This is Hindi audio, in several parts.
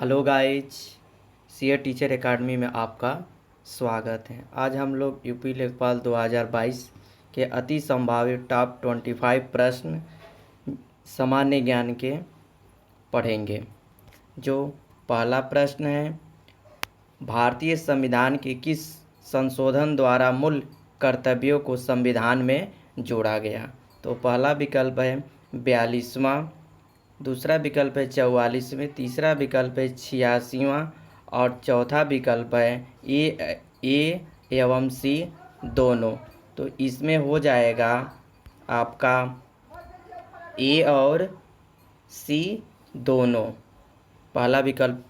Hello guys, CA teacher academy में आपका स्वागत है। आज हम लोग यूपी लेखपाल 2022 के अति संभावित टॉप 25 प्रश्न सामान्य ज्ञान के पढ़ेंगे। जो पहला प्रश्न है, भारतीय संविधान के किस संशोधन द्वारा मूल कर्तव्यों को संविधान में जोड़ा गया? तो पहला विकल्प है 42वां, दूसरा विकल्प है 44वें, तीसरा विकल्प है 86वां और चौथा विकल्प है ए एवं सी दोनों। तो इसमें हो जाएगा आपका ए और सी दोनों। पहला विकल्प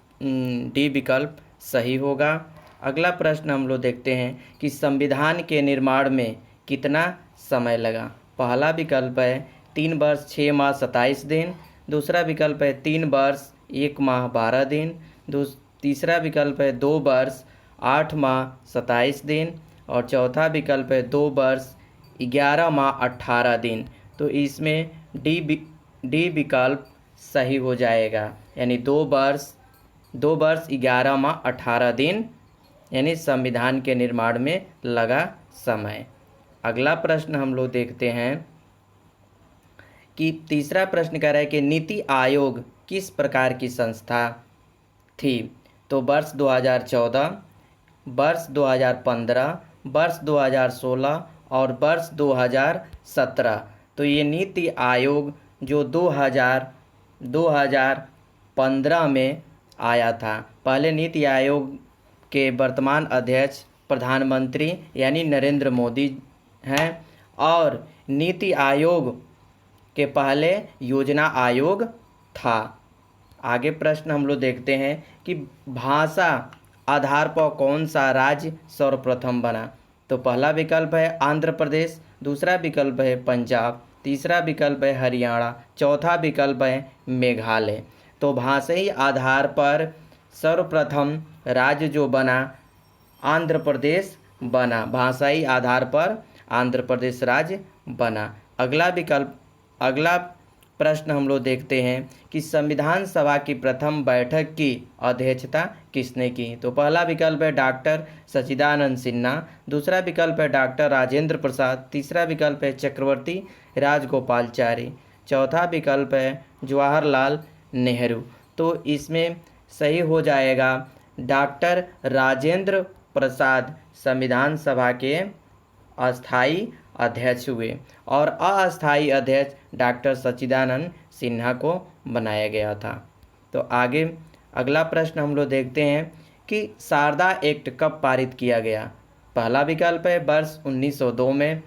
डी विकल्प सही होगा। अगला प्रश्न हम लोग देखते हैं कि संविधान के निर्माण में कितना समय लगा? पहला विकल्प है 3 वर्ष 6 माह 27 दिन, दूसरा विकल्प है 3 वर्ष 1 माह 12 दिन, तीसरा विकल्प है 2 वर्ष 8 माह 27 दिन और चौथा विकल्प है 2 वर्ष 11 माह 18 दिन। तो इसमें डी विकल्प सही हो जाएगा, यानी 2 वर्ष 11 माह 18 दिन, यानी संविधान के निर्माण में लगा समय। अगला प्रश्न हम लोग देखते हैं कि तीसरा प्रश्न कह रहा है कि नीति आयोग किस प्रकार की संस्था थी? तो वर्ष 2014, वर्ष 2015, वर्ष 2016 और वर्ष 2017। तो ये नीति आयोग जो 2015 में आया था। पहले नीति आयोग के वर्तमान अध्यक्ष प्रधानमंत्री यानी नरेंद्र मोदी हैं और नीति आयोग के पहले योजना आयोग था। आगे प्रश्न हम लोग देखते हैं कि भाषा आधार पर कौन सा राज्य सर्वप्रथम बना? तो पहला विकल्प है आंध्र प्रदेश, दूसरा विकल्प है पंजाब, तीसरा विकल्प है हरियाणा, चौथा विकल्प है मेघालय। तो भाषाई आधार पर सर्वप्रथम राज्य जो बना आंध्र प्रदेश बना। भाषाई आधार पर आंध्र प्रदेश राज्य बना। अगला प्रश्न हम लोग देखते हैं कि संविधान सभा की प्रथम बैठक की अध्यक्षता किसने की? तो पहला विकल्प है डॉक्टर सच्चिदानंद सिन्हा, दूसरा विकल्प है डॉक्टर राजेंद्र प्रसाद, तीसरा विकल्प है चक्रवर्ती राजगोपालचारी, चौथा विकल्प है जवाहरलाल नेहरू। तो इसमें सही हो जाएगा डॉक्टर राजेंद्र प्रसाद संविधान सभा के अस्थाई अध्यक्ष हुए और अस्थाई अध्यक्ष डॉक्टर सच्चिदानंद सिन्हा को बनाया गया था। तो आगे अगला प्रश्न हम लोग देखते हैं कि शारदा एक्ट कब पारित किया गया? पहला विकल्प है वर्ष 1902 में,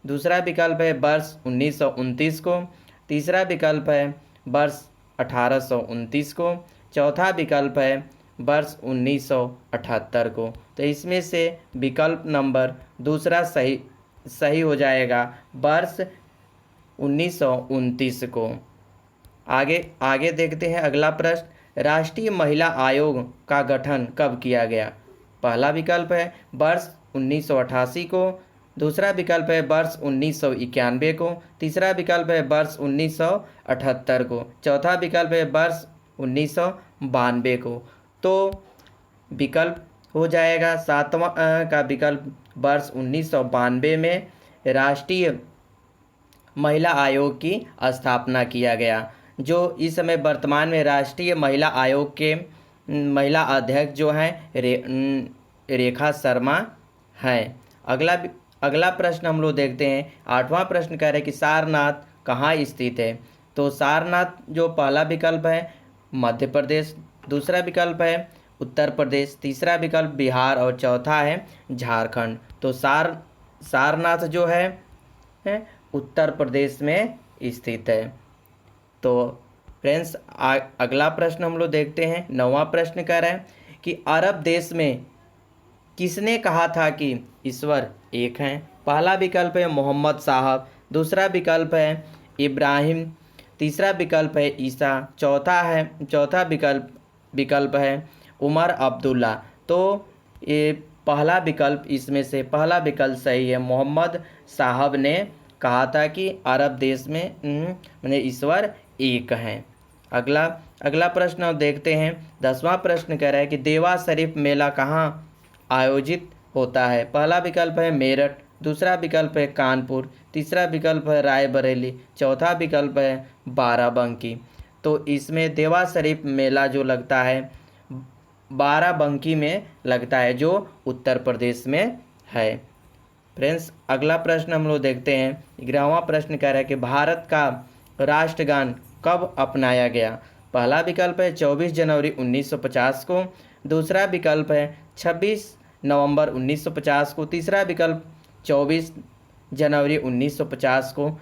दूसरा विकल्प है वर्ष 1929 को, तीसरा विकल्प है वर्ष 1829 को, चौथा विकल्प है वर्ष 1978 को। तो इसमें से विकल्प नंबर दूसरा सही हो जाएगा, वर्ष 1929 को। आगे देखते हैं अगला प्रश्न, राष्ट्रीय महिला आयोग का गठन कब किया गया? पहला विकल्प है वर्ष 1988 को, दूसरा विकल्प है वर्ष 1991 को, तीसरा विकल्प है वर्ष 1978 को, चौथा विकल्प है वर्ष 1992 को। तो विकल्प हो जाएगा सातवां का विकल्प वर्ष 1992 में राष्ट्रीय महिला आयोग की स्थापना किया गया। जो इस समय वर्तमान में राष्ट्रीय महिला आयोग के महिला अध्यक्ष जो हैं रेखा शर्मा हैं। अगला प्रश्न हम लोग देखते हैं। आठवां प्रश्न कह रहे हैं कि सारनाथ कहाँ स्थित है? तो सारनाथ जो पहला विकल्प है मध्य प्रदेश, दूसरा विकल्प है उत्तर प्रदेश, तीसरा विकल्प बिहार और चौथा है झारखंड। तो सारनाथ जो है उत्तर प्रदेश में स्थित है। तो फ्रेंड्स अगला प्रश्न हम लोग देखते हैं। 9वां प्रश्न कह रहा है कि अरब देश में किसने कहा था कि ईश्वर एक हैं? पहला विकल्प है मोहम्मद साहब, दूसरा विकल्प है इब्राहिम, तीसरा विकल्प है ईसा, चौथा विकल्प है उमर अब्दुल्ला। तो ये पहला विकल्प, इसमें से पहला विकल्प सही है। मोहम्मद साहब ने कहा था कि अरब देश में ईश्वर एक हैं। अगला अगला प्रश्न हम देखते हैं। 10वां प्रश्न कह रहा है कि देवा शरीफ मेला कहाँ आयोजित होता है। पहला विकल्प है मेरठ, दूसरा विकल्प है कानपुर, तीसरा विकल्प है रायबरेली, चौथा विकल्प है बाराबंकी। तो इसमें देवा शरीफ मेला जो लगता है बाराबंकी में लगता है, जो उत्तर प्रदेश में है। फ्रेंड्स, अगला प्रश्न हम लोग देखते हैं। 11वां प्रश्न कह रहा है कि भारत का राष्ट्रगान कब अपनाया गया। पहला विकल्प है 24 जनवरी 1950 को, दूसरा विकल्प है 26 नवंबर 1950 को, तीसरा विकल्प 24 जनवरी 1950 को,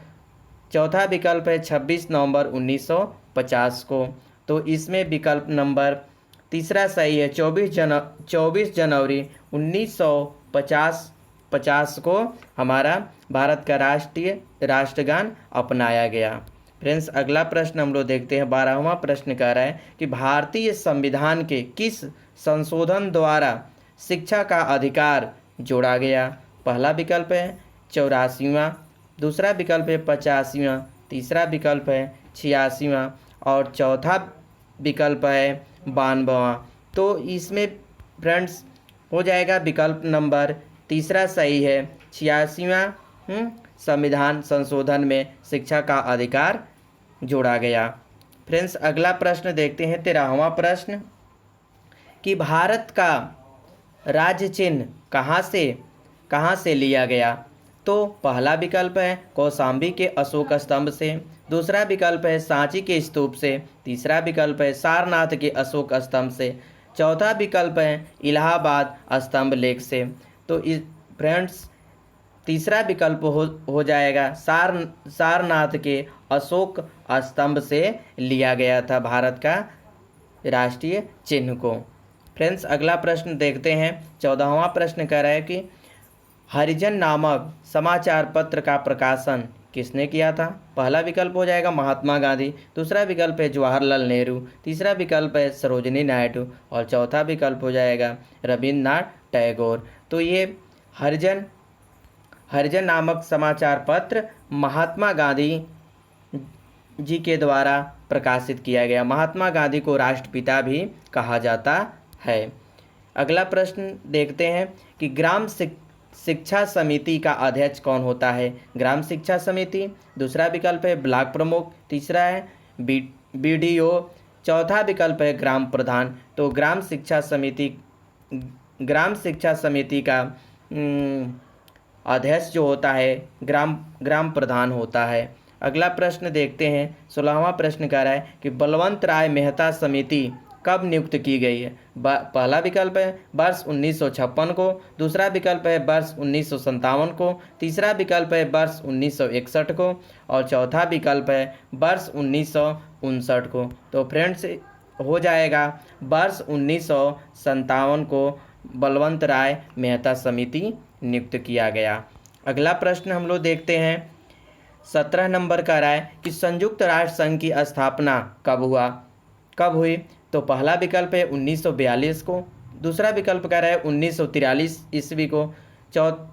चौथा विकल्प है 26 नवंबर 1950 को। तो इसमें विकल्प नंबर तीसरा सही है। 24 जनवरी 1950 को हमारा भारत का राष्ट्रगान अपनाया गया। फ्रेंड्स, अगला प्रश्न हम लोग देखते हैं। 12वां प्रश्न कह रहा है कि भारतीय संविधान के किस संशोधन द्वारा शिक्षा का अधिकार जोड़ा गया। पहला विकल्प है 84वां, दूसरा विकल्प है 85वां, तीसरा विकल्प है 86वां और चौथा विकल्प है 92वां। तो इसमें फ्रेंड्स हो जाएगा विकल्प नंबर तीसरा सही है। 86वां संविधान संशोधन में शिक्षा का अधिकार जोड़ा गया। फ्रेंड्स, अगला प्रश्न देखते हैं। 13वां प्रश्न कि भारत का राज्य चिन्ह कहाँ से लिया गया। तो पहला विकल्प है कौशाम्बी के अशोक स्तंभ से, दूसरा विकल्प है सांची के स्तूप से, तीसरा विकल्प है सारनाथ के अशोक स्तंभ से, चौथा विकल्प है इलाहाबाद स्तंभ लेख से। तो इस फ्रेंड्स तीसरा विकल्प हो जाएगा सारनाथ के अशोक स्तंभ से लिया गया था भारत का राष्ट्रीय चिन्ह को। फ्रेंड्स, अगला प्रश्न देखते हैं। 14वां प्रश्न कह रहा है कि हरिजन नामक समाचार पत्र का प्रकाशन किसने किया था। पहला विकल्प हो जाएगा महात्मा गांधी, दूसरा विकल्प है जवाहरलाल नेहरू, तीसरा विकल्प है सरोजिनी नायडू और चौथा विकल्प हो जाएगा रविन्द्रनाथ टैगोर। तो ये हरिजन नामक समाचार पत्र महात्मा गांधी जी के द्वारा प्रकाशित किया गया। महात्मा गांधी को राष्ट्रपिता भी कहा जाता है। अगला प्रश्न देखते हैं कि ग्राम शिक्षा समिति का अध्यक्ष कौन होता है। ग्राम शिक्षा समिति, दूसरा विकल्प है ब्लॉक प्रमुख, तीसरा है बीडीओ, चौथा विकल्प है ग्राम प्रधान। तो ग्राम शिक्षा समिति का अध्यक्ष जो होता है ग्राम प्रधान होता है। अगला प्रश्न देखते हैं। 16वां प्रश्न कह रहा है कि बलवंत राय मेहता समिति कब नियुक्त की गई है। पहला विकल्प है वर्ष 1956 को, दूसरा विकल्प है वर्ष 1957 को, तीसरा विकल्प है वर्ष 1961 को और चौथा विकल्प है वर्ष 1959 को। तो फ्रेंड्स हो जाएगा वर्ष 1957 को बलवंत राय मेहता समिति नियुक्त किया गया। अगला प्रश्न हम लोग देखते हैं। 17 नंबर का रहा है कि संयुक्त राष्ट्र संघ की स्थापना कब हुई। तो पहला विकल्प है 1942 को, दूसरा विकल्प कह रहा है 1943 ईस्वी को,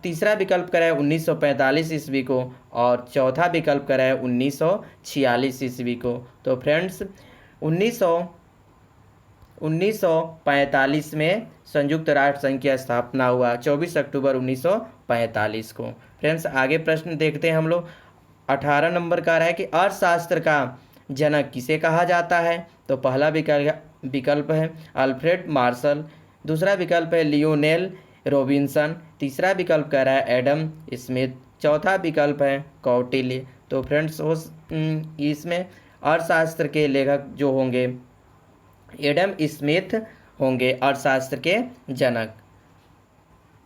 तीसरा विकल्प कह रहा है 1945 ईस्वी को और चौथा विकल्प कह रहा है 1946 ईस्वी को। तो फ्रेंड्स 1945 में संयुक्त राष्ट्र संघ की स्थापना हुआ 24 अक्टूबर 1945 को। फ्रेंड्स, आगे प्रश्न देखते हैं हम लोग। 18 नंबर का रहा है कि अर्थशास्त्र का जनक किसे कहा जाता है। तो पहला विकल्प है अल्फ्रेड मार्शल, दूसरा विकल्प है लियोनेल रॉबिन्सन, तीसरा विकल्प कह रहा है एडम स्मिथ, चौथा विकल्प है कौटिल्य। तो फ्रेंड्स इसमें अर्थशास्त्र के लेखक जो होंगे एडम स्मिथ होंगे अर्थशास्त्र के जनक।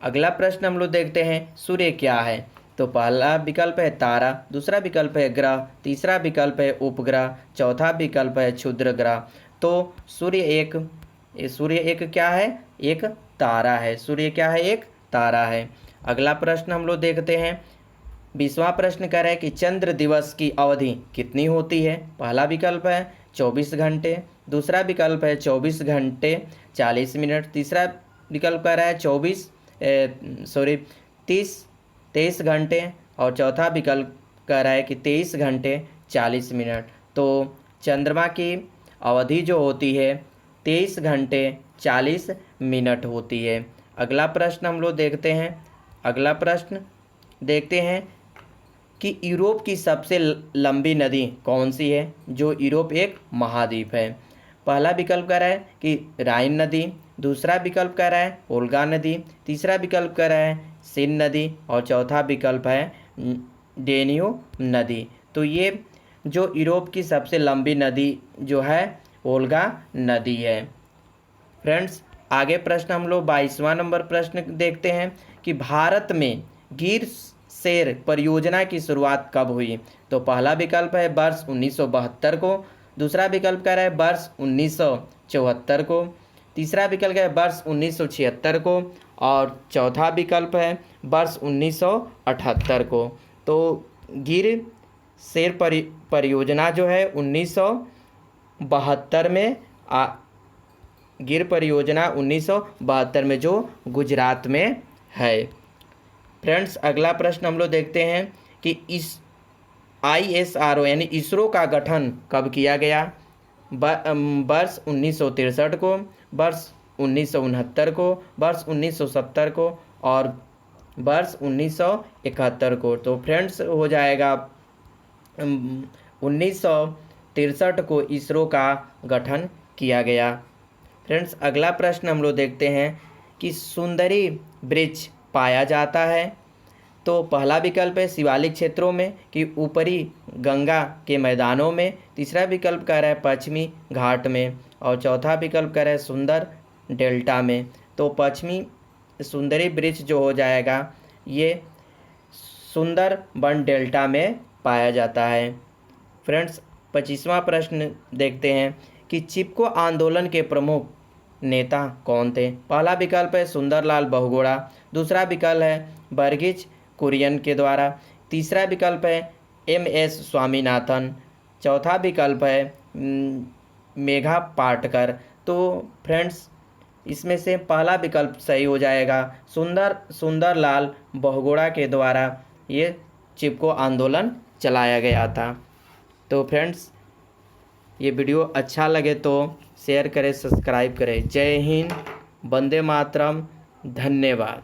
अगला प्रश्न हम लोग देखते हैं। सूर्य क्या है। तो पहला विकल्प है तारा, दूसरा विकल्प है ग्रह, तीसरा विकल्प है उपग्रह, चौथा विकल्प है क्षुद्र ग्रह। तो सूर्य एक क्या है, एक तारा है। सूर्य क्या है, एक तारा है। अगला प्रश्न हम लोग देखते हैं। 20वां प्रश्न कह रहा है कि चंद्र दिवस की अवधि कितनी होती है। पहला विकल्प है 24 घंटे, दूसरा विकल्प है 24 घंटे 40 मिनट, तीसरा विकल्प कह रहा है 23 घंटे और चौथा विकल्प कह रहा है कि 23 घंटे 40 मिनट। तो चंद्रमा की अवधि जो होती है 23 घंटे 40 मिनट होती है। अगला प्रश्न हम लोग देखते हैं। अगला प्रश्न देखते हैं कि यूरोप की सबसे लंबी नदी कौन सी है, जो यूरोप एक महाद्वीप है। पहला विकल्प कह रहा है कि राइन नदी, दूसरा विकल्प कह रहा है ओल्गा नदी, तीसरा विकल्प कह रहा है सीन नदी और चौथा विकल्प है डेन्यू नदी। तो ये जो यूरोप की सबसे लंबी नदी जो है ओल्गा नदी है। फ्रेंड्स, आगे प्रश्न हम लोग 22वां नंबर प्रश्न देखते हैं कि भारत में गिर शेर परियोजना की शुरुआत कब हुई। तो पहला विकल्प है वर्ष 1972 को, दूसरा विकल्प कह रहा है वर्ष 1974 को, तीसरा विकल्प है वर्ष 1976 को और चौथा विकल्प है वर्ष 1978 को। तो गिर शेर परियोजना जो है 1972 में गिर परियोजना 1972 में जो गुजरात में है। फ्रेंड्स, अगला प्रश्न हम लोग देखते हैं कि इस ISRO यानी इसरो का गठन कब किया गया। वर्ष 1963 को, वर्ष 1969 को, वर्ष 1970 को और वर्ष 1971 को। तो फ्रेंड्स हो जाएगा 1963 को इसरो का गठन किया गया। फ्रेंड्स, अगला प्रश्न हम लोग देखते हैं कि सुंदरी वृक्ष पाया जाता है। तो पहला विकल्प है शिवालिक क्षेत्रों में कि ऊपरी गंगा के मैदानों में, तीसरा विकल्प कह रहा है पश्चिमी घाट में और चौथा विकल्प कह रहा है सुंदर डेल्टा में। तो पश्चिमी सुंदरी वृक्ष जो हो जाएगा ये सुंदर वन डेल्टा में पाया जाता है। फ्रेंड्स, 25वां प्रश्न देखते हैं कि चिपको आंदोलन के प्रमुख नेता कौन थे। पहला विकल्प है सुंदरलाल बहुगुणा, दूसरा विकल्प है वर्गीज कुरियन के द्वारा, तीसरा विकल्प है MS स्वामीनाथन, चौथा विकल्प है मेघा पाटकर। तो फ्रेंड्स, इसमें से पहला विकल्प सही हो जाएगा, सुंदरलाल बहुगुणा के द्वारा ये चिपको आंदोलन चलाया गया था। तो फ्रेंड्स, ये वीडियो अच्छा लगे तो शेयर करें, सब्सक्राइब करें। जय हिंद, वंदे मातरम, धन्यवाद।